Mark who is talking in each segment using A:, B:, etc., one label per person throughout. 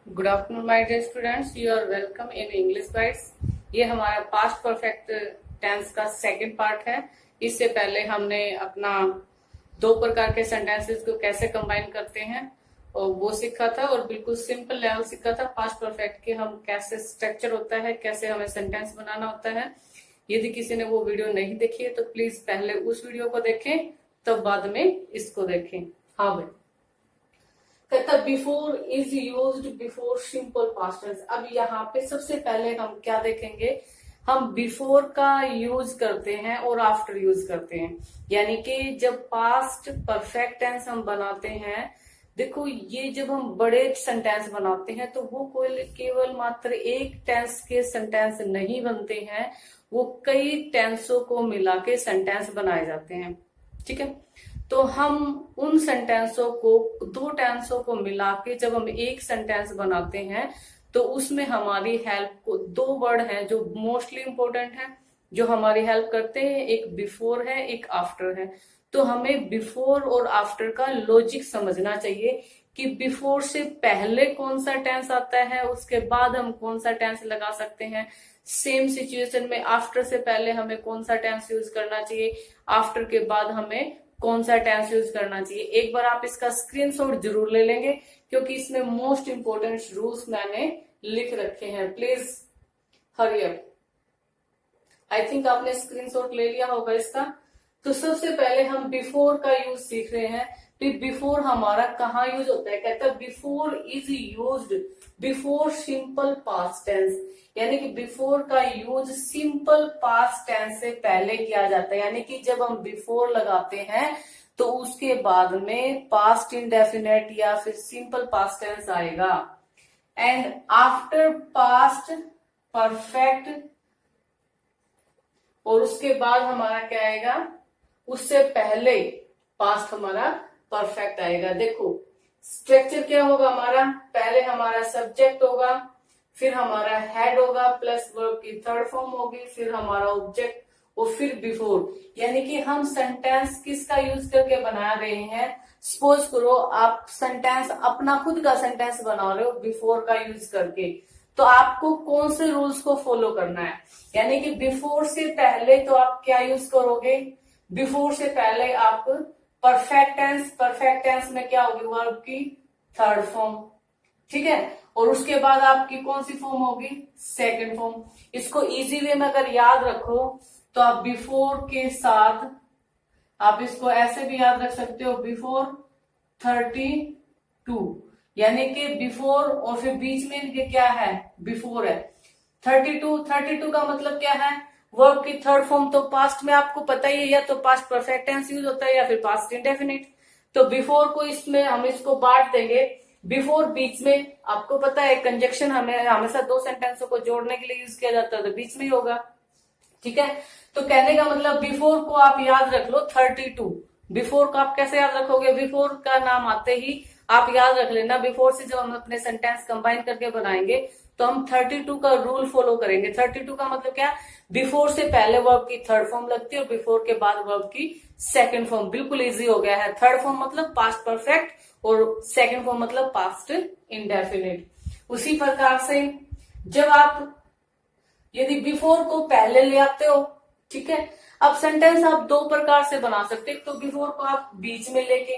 A: Good afternoon my dear students, you are welcome in English bytes. ये हमारा past perfect tense का second part है। इससे पहले हमने अपना दो प्रकार के सेंटेंसेस को कैसे कंबाइन करते हैं और वो सीखा था, और बिल्कुल सिंपल लेवल सीखा था पास्ट परफेक्ट के हम कैसे स्ट्रक्चर होता है, कैसे हमें सेंटेंस बनाना होता है। यदि किसी ने वो वीडियो नहीं देखी है तो प्लीज पहले उस वीडियो को देखें, तब बाद में इसको देखें। हाँ भाई, कहता before is used before simple past tense. अब यहाँ पे सबसे पहले हम क्या देखेंगे, हम बिफोर का यूज करते हैं और आफ्टर यूज करते हैं। यानी कि जब पास्ट परफेक्ट टेंस हम बनाते हैं, देखो ये जब हम बड़े सेंटेंस बनाते हैं तो वो कोई केवल मात्र एक टेंस के सेंटेंस नहीं बनते हैं, वो कई टेंसों को मिला के सेंटेंस बनाए जाते हैं। ठीक है, तो हम उन सेंटेंसों को, दो टेंसों को मिला के जब हम एक सेंटेंस बनाते हैं तो उसमें हमारी हेल्प को दो वर्ड हैं जो मोस्टली इंपॉर्टेंट है, जो हमारी हेल्प करते हैं। एक बिफोर है, एक आफ्टर है। तो हमें बिफोर और आफ्टर का लॉजिक समझना चाहिए कि बिफोर से पहले कौन सा टेंस आता है, उसके बाद हम कौन सा टेंस लगा सकते हैं। सेम सिचुएशन में आफ्टर से पहले हमें कौन सा टेंस यूज करना चाहिए, आफ्टर के बाद हमें कौन सा टेंस यूज करना चाहिए। एक बार आप इसका स्क्रीनशॉट जरूर ले लेंगे, क्योंकि इसमें मोस्ट इंपोर्टेंट रूल्स मैंने लिख रखे हैं। Please hurry up. I think आपने स्क्रीनशॉट ले लिया होगा इसका। तो सबसे पहले हम बिफोर का यूज सीख रहे हैं। बिफोर हमारा कहाँ यूज होता है, कहता है before is used before simple past tense. यानी कि बिफोर का यूज सिंपल पास्ट टेंस से पहले किया जाता है। यानी कि जब हम बिफोर लगाते हैं तो उसके बाद में पास्ट इंडेफिनेट या फिर सिंपल पास्ट टेंस आएगा। एंड आफ्टर पास्ट परफेक्ट, और उसके बाद हमारा क्या आएगा, उससे पहले पास्ट हमारा परफेक्ट आएगा। देखो स्ट्रक्चर क्या होगा हमारा, पहले हमारा सब्जेक्ट होगा, फिर हमारा हेड होगा प्लस वर्ब की थर्ड फॉर्म होगी, फिर हमारा ऑब्जेक्ट और फिर बिफोर। यानी कि हम सेंटेंस किसका यूज करके बना रहे हैं। सपोज करो आप सेंटेंस अपना खुद का सेंटेंस बना रहे हो बिफोर का यूज करके, तो आपको कौन से रूल्स को फॉलो करना है। यानी कि बिफोर से पहले तो आप क्या यूज करोगे, बिफोर से पहले आप परफेक्ट टेंस, परफेक्ट टेंस में क्या होगी, वर्ब की थर्ड फॉर्म। ठीक है, और उसके बाद आपकी कौन सी फॉर्म होगी, सेकंड फॉर्म। इसको इजी वे में अगर याद रखो तो आप बिफोर के साथ आप इसको ऐसे भी याद रख सकते हो, बिफोर 32। यानी कि बिफोर और फिर बीच में इनके क्या है, बिफोर है। 32 का मतलब क्या है, वर्ब की थर्ड फॉर्म। तो पास्ट में आपको पता ही है, या तो पास्ट परफेक्ट टेंस यूज होता है या फिर पास्ट इंडेफिनिट। तो बिफोर को इसमें हम इसको बांट देंगे। बिफोर बीच में, आपको पता है कंजक्शन हमें हमेशा दो सेंटेंसों को जोड़ने के लिए यूज किया जाता है, तो बीच में ही होगा। ठीक है, तो कहने का मतलब बिफोर को आप याद रख लो 32। बिफोर को आप कैसे याद रखोगे, बिफोर का नाम आते ही आप याद रख लेना। बिफोर से जब हम अपने सेंटेंस कंबाइन करके बनाएंगे तो हम 32 का रूल फॉलो करेंगे। 32 का मतलब क्या, बिफोर से पहले वर्ब की थर्ड फॉर्म लगती है और बिफोर के बाद वर्ब की सेकंड फॉर्म। बिल्कुल इजी हो गया है। थर्ड फॉर्म मतलब पास्ट परफेक्ट और सेकंड फॉर्म मतलब पास्ट इंडेफिनिट। उसी प्रकार से जब आप यदि बिफोर को पहले ले आते हो, ठीक है, अब सेंटेंस आप दो प्रकार से बना सकते हो। तो बिफोर को आप बीच में लेके,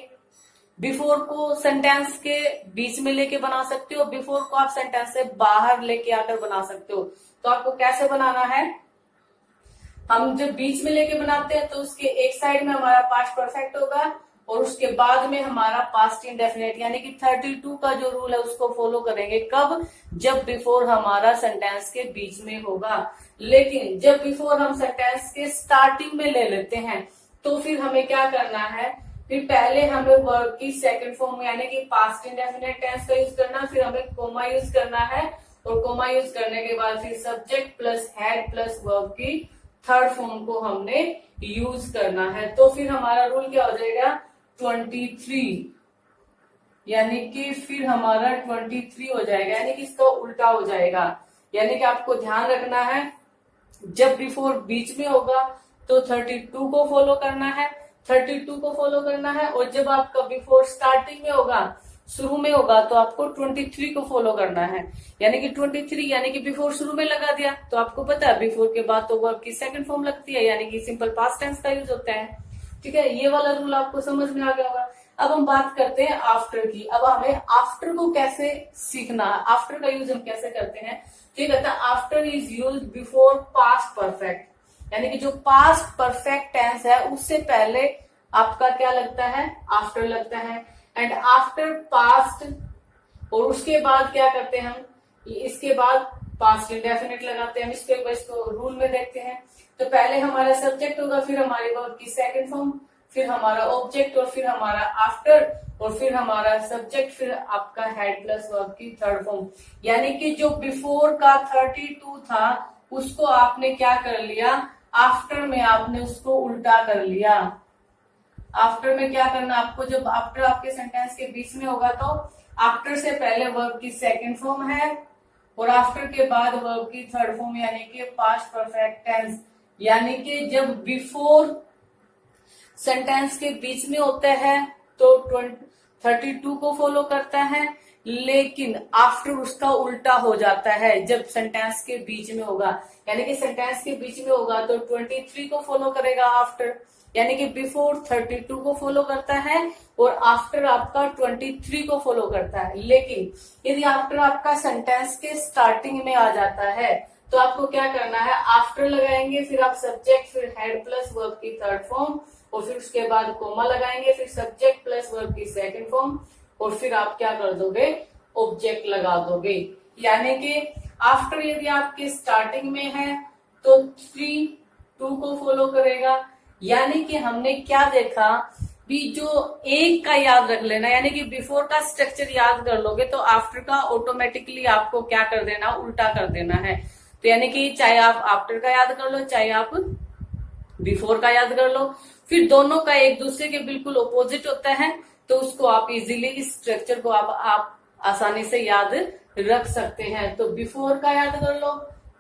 A: बिफोर को सेंटेंस के बीच में लेके बना सकते हो, बिफोर को आप सेंटेंस से बाहर लेके आकर बना सकते हो। तो आपको कैसे बनाना है, हम जब बीच में लेके बनाते हैं तो उसके एक साइड में हमारा पास्ट परफेक्ट होगा और उसके बाद में हमारा पास्ट इंडेफिनिट। यानी कि 32 का जो रूल है उसको फॉलो करेंगे। कब, जब बिफोर हमारा सेंटेंस के बीच में होगा। लेकिन जब बिफोर हम सेंटेंस के स्टार्टिंग में ले लेते हैं तो फिर हमें क्या करना है, फिर पहले हमें वर्ब की सेकंड फॉर्म यानी कि पास्ट इंडेफिनिट टेंस का यूज करना, फिर हमें कोमा यूज करना है, और कोमा यूज करने के बाद फिर subject plus head plus verb की थर्ड फॉर्म को हमने यूज करना है। तो फिर हमारा रूल क्या हो जाएगा, 23। यानी कि फिर हमारा 23 हो जाएगा, यानी कि इसका उल्टा हो जाएगा। यानी कि आपको ध्यान रखना है, जब बिफोर बीच में होगा तो 32 को फॉलो करना है, 32 को फॉलो करना है। और जब आपका बिफोर स्टार्टिंग में होगा, शुरू में होगा तो आपको 23 को फॉलो करना है, यानी कि 23 यानी कि बिफोर शुरू में लगा दिया तो आपको पता है बिफोर के बाद तो वर्ब की सेकंड फॉर्म लगती है, यानी कि सिंपल पास्ट टेंस का यूज होता है। ठीक है, ये वाला रूल आपको समझ में आ गया होगा। अब हम बात करते हैं आफ्टर की। अब हमें आफ्टर को कैसे सीखना है, आफ्टर का यूज हम कैसे करते हैं। तो ये कहता है after is use before past perfect, यानी कि जो पास्ट परफेक्ट टेंस है उससे पहले आपका क्या लगता है, आफ्टर लगता है। एंड आफ्टर पास्ट, और उसके बाद क्या करते हैं हम, इसके बाद पास्ट इंडेफिनिट लगाते हैं हम। इसको रूल में देखते हैं। तो पहले हमारा सब्जेक्ट होगा, फिर हमारे वर्ब की सेकंड फॉर्म, फिर हमारा ऑब्जेक्ट, और फिर हमारा आफ्टर, और फिर हमारा सब्जेक्ट, फिर आपका हेड प्लस वर्ब की थर्ड फॉर्म। यानी कि जो बिफोर का 32 था उसको आपने क्या कर लिया, आफ्टर में आपने उसको उल्टा कर लिया। आफ्टर में क्या करना आपको, जब आफ्टर आपके सेंटेंस के बीच में होगा तो आफ्टर से पहले वर्ब की सेकंड फॉर्म है और आफ्टर के बाद वर्ब की थर्ड फॉर्म, यानी कि पास्ट परफेक्ट टेंस। यानी कि जब बिफोर सेंटेंस के बीच में होता है तो 32 को फॉलो करता है, लेकिन आफ्टर उसका उल्टा हो जाता है जब सेंटेंस के बीच में होगा। यानी कि सेंटेंस के बीच में होगा तो 23 को फॉलो करेगा आफ्टर, यानी कि बिफोर 32 को फॉलो करता है और आफ्टर आपका 23 को फॉलो करता है। लेकिन यदि आफ्टर आपका सेंटेंस के स्टार्टिंग में आ जाता है तो आपको क्या करना है, आफ्टर लगाएंगे, फिर आप सब्जेक्ट, फिर हेड प्लस वर्ब की थर्ड फॉर्म, और फिर उसके बाद कोमा लगाएंगे, फिर सब्जेक्ट प्लस वर्ब की सेकंड फॉर्म, और फिर आप क्या कर दोगे, ऑब्जेक्ट लगा दोगे। यानी कि आफ्टर यदि आपके स्टार्टिंग में है तो 3-2 को फॉलो करेगा। यानी कि हमने क्या देखा भी, जो एक का याद रख लेना, यानी कि बिफोर का स्ट्रक्चर याद कर लोगे तो आफ्टर का ऑटोमेटिकली आपको क्या कर देना, उल्टा कर देना है। तो यानी कि चाहे आप आफ्टर का याद कर लो, चाहे आप बिफोर का याद कर लो, फिर दोनों का एक दूसरे के बिल्कुल ऑपोजिट होता है तो उसको आप इजीली इस स्ट्रक्चर को आप आसानी से याद रख सकते हैं। तो बिफोर का याद कर लो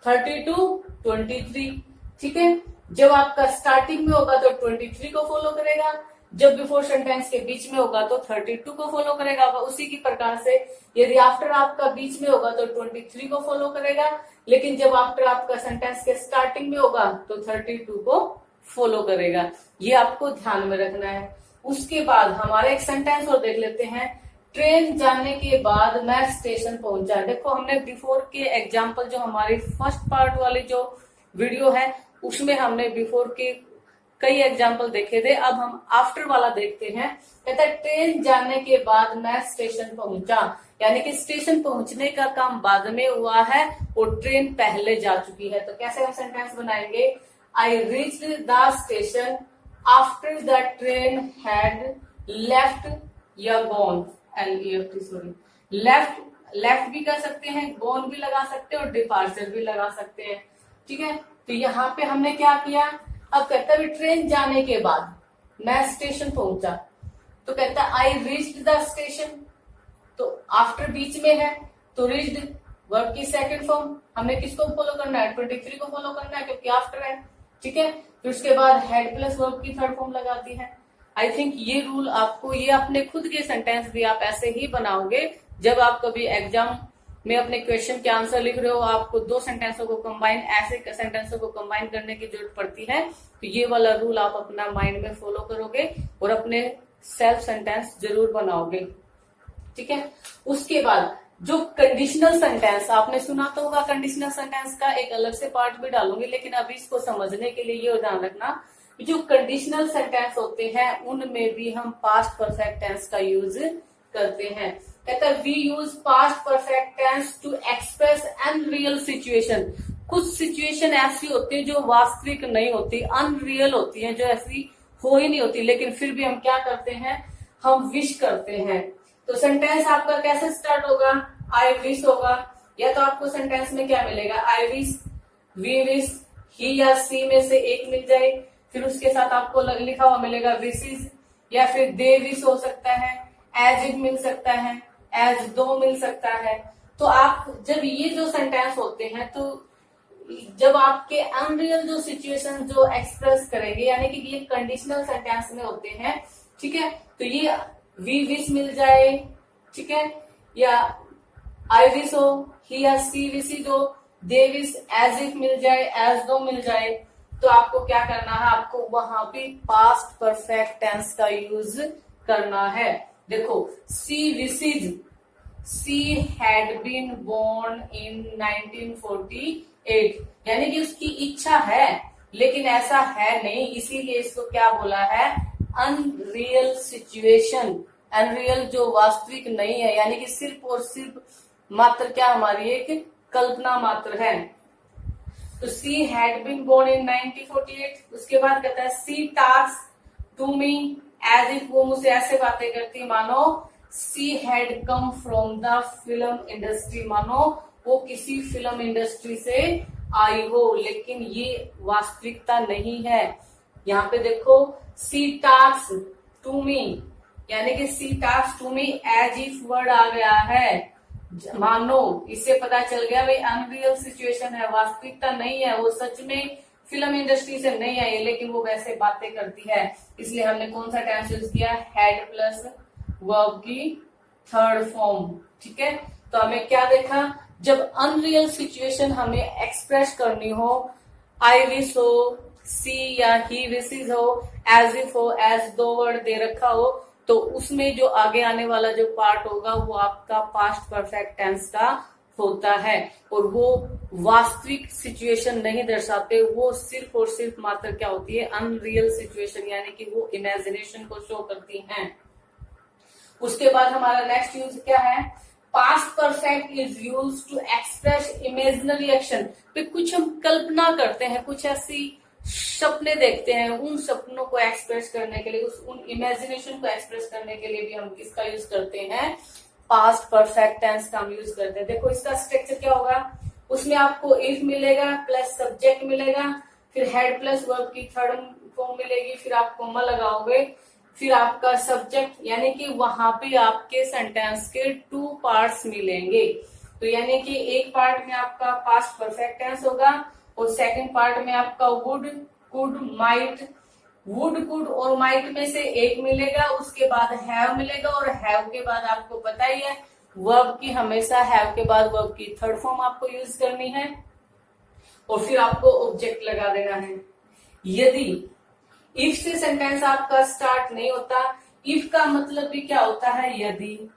A: 32, 23। ठीक है, जब आपका स्टार्टिंग में होगा तो 23 को फॉलो करेगा, जब बिफोर सेंटेंस के बीच में होगा तो 32 को फॉलो करेगा। उसी की प्रकार से यदि आफ्टर आपका बीच में होगा तो 23 को फॉलो करेगा, लेकिन जब आफ्टर आपका सेंटेंस के स्टार्टिंग में होगा तो 32 को फॉलो करेगा। ये आपको ध्यान में रखना है। उसके बाद हमारा एक सेंटेंस और देख लेते हैं, ट्रेन जाने के बाद मैं स्टेशन पहुंचा। देखो हमने बिफोर के एग्जाम्पल, जो हमारी फर्स्ट पार्ट वाली जो वीडियो है उसमें हमने बिफोर के कई एग्जाम्पल देखे थे। अब हम आफ्टर वाला देखते हैं। कहता है ट्रेन जाने के बाद मैं स्टेशन पहुंचा, यानी कि स्टेशन पहुंचने का काम बाद में हुआ है और ट्रेन पहले जा चुकी है। तो कैसे हम सेंटेंस बनाएंगे, I reached the station after the train had left या गॉन, LEFT सॉरी, लेफ्ट भी कर सकते हैं, गॉन भी लगा सकते हैं और डिपार्चर भी लगा सकते हैं। ठीक है, तो यहाँ पे हमने क्या किया, अब कहता है ट्रेन जाने के बाद मैं स्टेशन पहुंचा, तो कहता है आई रीच्ड द स्टेशन, तो आफ्टर बीच में है तो रीच्ड वर्ब की सेकंड फॉर्म, हमने किसको फॉलो करना है, 23 को फॉलो करना है क्योंकि आफ्टर है। ठीक है, फिर उसके बाद हेड प्लस वर्ब की थर्ड फॉर्म लगाती है। आई थिंक ये रूल आपको, ये अपने खुद के सेंटेंस भी आप ऐसे ही बनाओगे। जब आप कभी एग्जाम में अपने क्वेश्चन के आंसर लिख रहे हो, आपको दो सेंटेंसों को कंबाइन, ऐसे सेंटेंसों को कंबाइन करने की जरूरत पड़ती है, तो ये वाला रूल आप अपना माइंड में फॉलो करोगे और अपने सेल्फ सेंटेंस जरूर बनाओगे। ठीक है, उसके बाद जो कंडीशनल सेंटेंस आपने सुना तो होगा, कंडीशनल सेंटेंस का एक अलग से पार्ट भी डालूंगी, लेकिन अभी इसको समझने के लिए ये ध्यान रखना, जो कंडीशनल सेंटेंस होते हैं उनमें भी हम पास्ट परफेक्ट टेंस का यूज करते हैं। कहता है we use past perfect tense to express unreal situation. कुछ सिचुएशन ऐसी होती है जो वास्तविक नहीं होती, अनरियल होती है, जो ऐसी हो ही नहीं होती, लेकिन फिर भी हम क्या करते हैं, हम विश करते हैं। तो सेंटेंस आपका कैसे स्टार्ट होगा, आई विश होगा, या तो आपको सेंटेंस में क्या मिलेगा, आई विश, वी विश, ही या सी में से एक मिल जाए, फिर उसके साथ आपको लिखा हुआ मिलेगा विशेस, या फिर दे विश हो सकता है, एज इट मिल सकता है, एज दो मिल सकता है। तो आप जब ये जो सेंटेंस होते हैं, तो जब आपके अनरियल जो सिचुएशन जो एक्सप्रेस करेंगे, यानी कि ये कंडीशनल सेंटेंस में होते हैं। ठीक है, तो ये वी विश मिल जाए, ठीक है, या आई विश हो, ही या सी विश हो, दे विश, एज इफ मिल जाए, एज दो मिल जाए, तो आपको क्या करना है, आपको वहां पे पास्ट परफेक्ट टेंस का यूज करना है। देखो, she wishes, she had been born in 1948, यानी कि उसकी इच्छा है लेकिन ऐसा है नहीं, इसीलिए इसको क्या बोला है, अनरियल सिचुएशन। अनरियल जो वास्तविक नहीं है, यानी कि सिर्फ और सिर्फ मात्र क्या हमारी एक कल्पना मात्र है। तो she had been born in 1948। उसके बाद कहता है she talks to me as if, वो मुझसे ऐसे बातें करती मानो she had come from the film industry, मानो वो किसी फिल्म इंडस्ट्री से आई हो, लेकिन ये वास्तविकता नहीं है। यहाँ पे देखो, सी टॉक्स टू मी, यानी कि she talks to me as if word आ गया है, मानो, इससे पता चल गया भाई अनरियल सिचुएशन है, वास्तविकता नहीं है, वो सच में फिल्म इंडस्ट्री से नहीं आई है लेकिन वो वैसे बातें करती है, इसलिए हमने कौन सा टेंस यूज किया, हैड प्लस वर्ब की थर्ड फॉर्म। ठीक है, तो हमें क्या देखा, जब अनरियल सिचुएशन हमें एक्सप्रेस करनी हो, आई विश हो, सी या ही विशेज हो, एज इफ हो, एज दो वर्ड दे रखा हो, तो उसमें जो आगे आने वाला जो पार्ट होगा वो आपका पास्ट परफेक्ट टेंस का होता है, और वो वास्तविक सिचुएशन नहीं दर्शाते, वो सिर्फ और सिर्फ मात्र क्या होती है, अनरियल सिचुएशन, यानी कि वो इमेजिनेशन को शो करती हैं। उसके बाद हमारा नेक्स्ट यूज क्या है, past perfect is use to express imaginary action. पे कुछ हम कल्पना करते हैं, कुछ ऐसी सपने देखते हैं, उन सपनों को एक्सप्रेस करने के लिए, उन इमेजिनेशन को एक्सप्रेस करने के लिए भी हम किसका यूज करते हैं, पास्ट परफेक्ट टेंस का हम यूज करते हैं। देखो इसका स्ट्रक्चर क्या होगा, उसमें आपको इफ मिलेगा प्लस सब्जेक्ट मिलेगा, फिर हेड प्लस वर्ब की थर्ड फॉर्म मिलेगी, फिर आप कॉमा लगाओगे, फिर आपका सब्जेक्ट, यानी कि वहां पे आपके सेंटेंस के टू पार्ट्स मिलेंगे। तो यानी कि एक पार्ट में आपका पास्ट परफेक्ट टेंस होगा और सेकंड पार्ट में आपका would, could, might. Would, could और माइट में से एक मिलेगा, उसके बाद हैव मिलेगा, और हैव के बाद आपको पता ही है वर्ब की हमेशा हैव के बाद वर्ब की थर्ड फॉर्म आपको यूज करनी है, और फिर आपको ऑब्जेक्ट लगा देना है। यदि इफ से सेंटेंस आपका स्टार्ट नहीं होता, इफ का मतलब भी क्या होता है, यदि,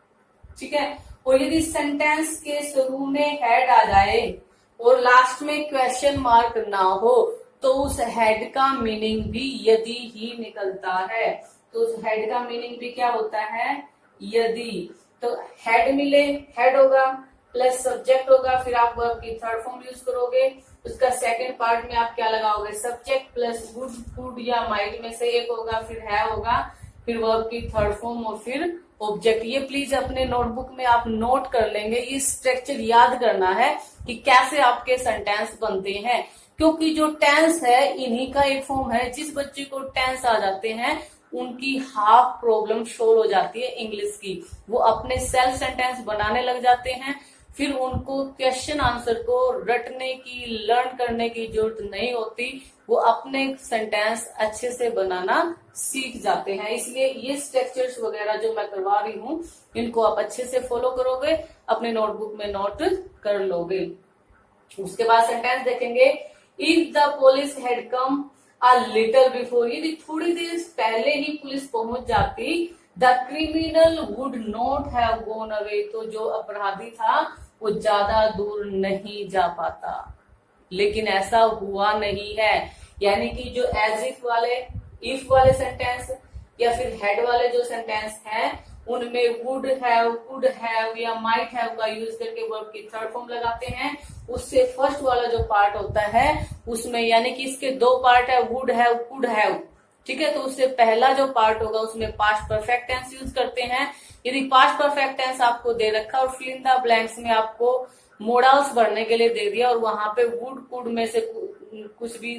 A: ठीक है, और यदि सेंटेंस के शुरू में हेड आ जाए और लास्ट में क्वेश्चन मार्क ना हो, तो उस हेड का मीनिंग भी यदि ही निकलता है। तो उस हेड का मीनिंग भी क्या होता है, यदि। तो हेड मिले, हेड होगा प्लस सब्जेक्ट होगा, फिर आप वर्ब की थर्ड फॉर्म यूज करोगे, उसका सेकंड पार्ट में आप क्या लगाओगे, सब्जेक्ट प्लस वुड, कुड या माइट में से एक होगा, फिर है होगा, फिर वर्ब की थर्ड फॉर्म और फिर ऑब्जेक्ट। ये प्लीज अपने नोटबुक में आप नोट कर लेंगे, ये स्ट्रक्चर याद करना है कि कैसे आपके सेंटेंस बनते हैं, क्योंकि जो टेंस है इन्हीं का एक फॉर्म है। जिस बच्चे को टेंस आ जाते हैं उनकी हाफ प्रॉब्लम सोल्व हो जाती है इंग्लिश की, वो अपने सेल्फ सेंटेंस बनाने लग जाते हैं, फिर उनको क्वेश्चन आंसर को रटने की, लर्न करने की जरूरत नहीं होती, वो अपने सेंटेंस अच्छे से बनाना सीख जाते हैं। इसलिए ये स्ट्रक्चर्स वगैरह जो मैं करवा रही हूँ इनको आप अच्छे से फॉलो करोगे, अपने नोटबुक में नोट कर लोगे। उसके बाद सेंटेंस देखेंगे, if the police had come a little before, यदि थोड़ी देर पहले ही पुलिस पहुंच जाती, the criminal would not have gone away, तो जो अपराधी था वो ज्यादा दूर नहीं जा पाता। लेकिन ऐसा हुआ नहीं है, यानी कि जो एज इफ वाले सेंटेंस या फिर हेड वाले जो सेंटेंस हैं उनमें वुड हैव, कुड हैव या माइट हैव का यूज करके वर्ब की थर्ड फॉर्म लगाते हैं। उससे फर्स्ट वाला जो पार्ट होता है उसमें, यानी कि इसके दो पार्ट है, वुड हैव, कुड हैव, ठीक है, तो उससे पहला जो पार्ट होगा उसमें पास्ट परफेक्ट टेंस यूज करते हैं। यदि पास्ट परफेक्ट टेंस आपको दे रखा और फिल इन द ब्लैंक्स में आपको मोडल्स भरने के लिए दे दिया और वहां पे वुड, कुड में से कुछ भी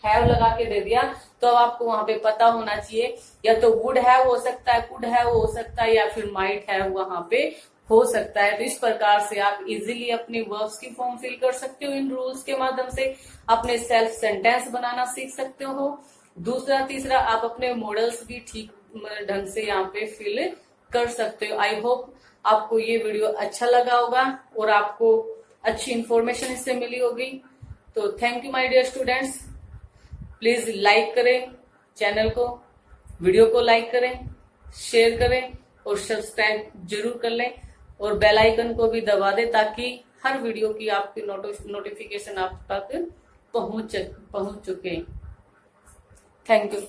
A: हैव लगा के दे दिया, तो अब आपको वहां पे पता होना चाहिए या तो वुड हैव हो सकता है, कुड हैव हो सकता है, या फिर माइट हैव वहां पे हो सकता है। तो इस प्रकार से आप इजीली अपने वर्ब्स की फॉर्म फिल कर सकते हो, इन रूल्स के माध्यम से अपने सेल्फ सेंटेंस बनाना सीख सकते हो। दूसरा, तीसरा, आप अपने मॉडल्स भी ठीक ढंग से यहाँ पे फिल कर सकते हो। आई होप आपको ये वीडियो अच्छा लगा होगा और आपको अच्छी इंफॉर्मेशन इससे मिली होगी। तो thank you my dear students. Please like करें चैनल को, वीडियो को लाइक करें, शेयर करें और सब्सक्राइब जरूर कर लें और बेल आइकन को भी दबा दें ताकि हर वीडियो की आपकी नोटिफिकेशन आप तक पहुंच चुके। Thank you.